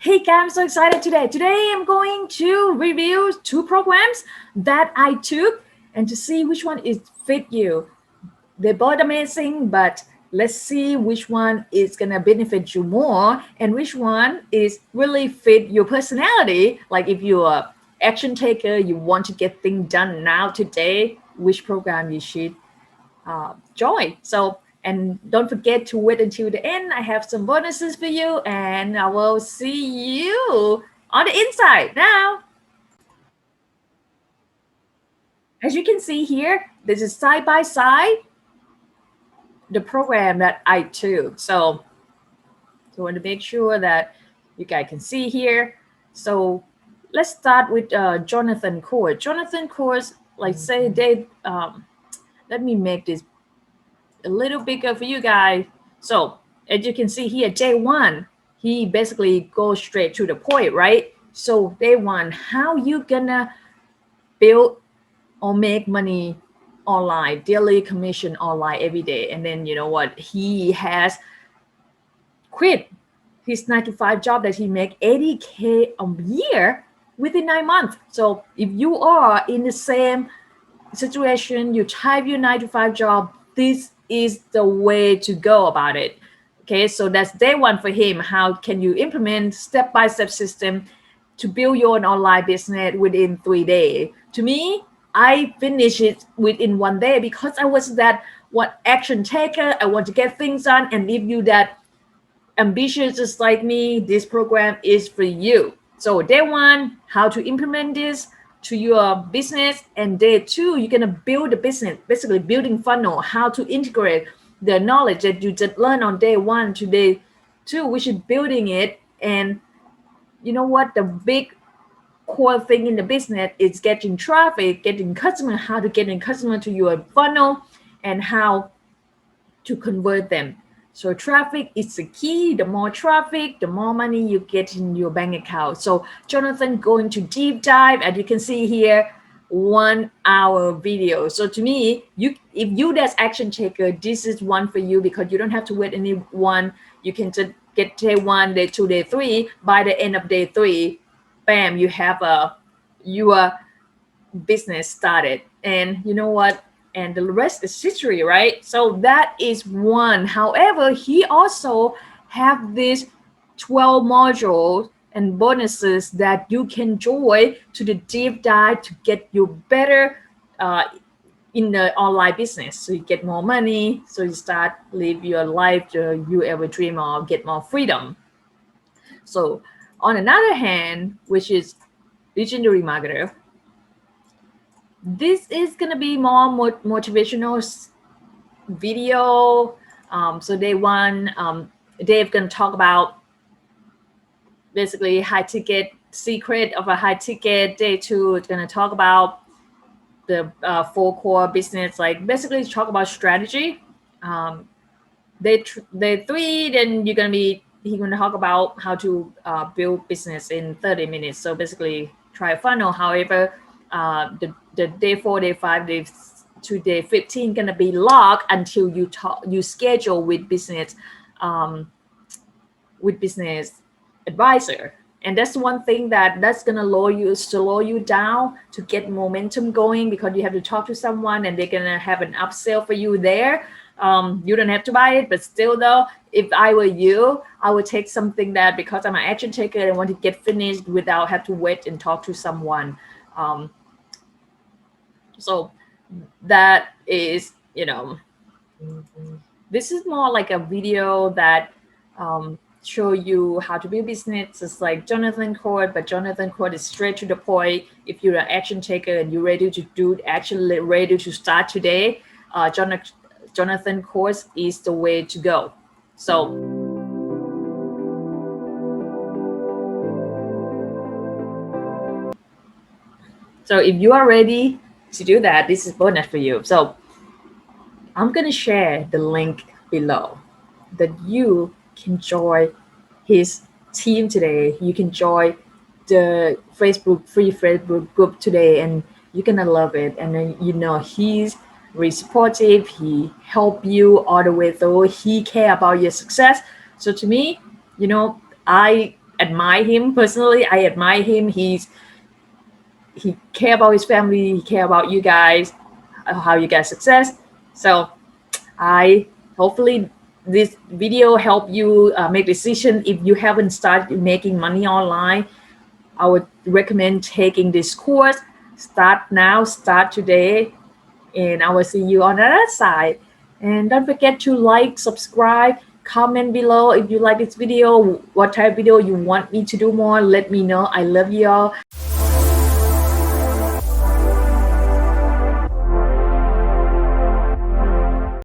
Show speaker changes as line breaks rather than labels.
Hey guys, I'm so excited today. Today I'm going to review two programs that I took and to see which one is fit you. They're both amazing, but let's see which one is gonna benefit you more and which one is really fit your personality. Like if you're a action taker, you want to get things done now today, which program you should join. And don't forget to wait until the end. I have some bonuses for you, and I will see you on the inside now. As you can see here, this is side by side the program that I took. So I want to make sure that you guys can see here. So let's start with Jonathan Court. Jonathan Court, like say they, let me make this a little bigger for you guys. So as you can see here, day one, he basically goes straight to the point, right? So day one, how you gonna build or make money online, daily commission online every day. And then you know what? He has quit his 9 to 5 job that he make 80K a year within 9 months. So if you are in the same situation, you type your 9 to 5 job, this is the way to go about it. Okay, so that's day one for him. How can you implement step-by-step system to build your own online business within 3 days? To me, I finished it within 1 day because I was that what action taker. I want to get things done, and if you that ambitious just like me, this program is for you. So day one, how to implement this to your business, and day two, you're gonna build the business, basically building funnel, how to integrate the knowledge that you just learned on day one to day two, which is building it. And you know what? The big core thing in the business is getting traffic, getting customer, how to get in customer to your funnel, and how to convert them. So traffic is the key. The more traffic, the more money you get in your bank account. So Jonathan going to deep dive, as you can see here, 1 hour video. So to me, you if you that's action taker, this is one for you because you don't have to wait anyone. You can just get day one, day two, day three. By the end of day three, bam, you have your business started. And you know what? And the rest is history, right? So that is one. However, he also have this 12 modules and bonuses that you can join to the deep dive to get you better uh, in the online business. So you get more money, so you start live your life you ever dream of, get more freedom. So on another hand, which is legendary marketer, this is gonna be more motivational video. So day one, Dave gonna talk about basically high ticket secret of a high ticket. Day two, it's gonna talk about the four core business, like basically talk about strategy. Day three, then he's gonna talk about how to build business in 30 minutes. So basically try a funnel. However, the day four, day five, day to day 15 gonna be locked until you schedule um, with business advisor. And that's one thing that's gonna slow you down to get momentum going, because you have to talk to someone and they're gonna have an upsell for you there. You don't have to buy it, but still though, if I were you, I would take something that, because I'm an action taker and want to get finished without have to wait and talk to someone. So that is, this is more like a video that show you how to build business. It's like Jonathan Court, but Jonathan Court is straight to the point. If you're an action taker and you're ready to do actually ready to start today, Jonathan Court is the way to go. So if you are ready to do that, this is bonus for you. So I'm gonna share the link below that you can join his team today. You can join the free Facebook group today, and you're gonna love it. And then he's very supportive. He help you all the way through. He care about your success. So to me, I admire him personally. I admire him. He care about his family. He care about you guys, how you guys success. So I hopefully this video help you make decision. If you haven't started making money online, I would recommend taking this course. Start now, start today, and I will see you on the other side. And don't forget to like, subscribe, comment below if you like this video, what type of video you want me to do more. Let me know. I love you all.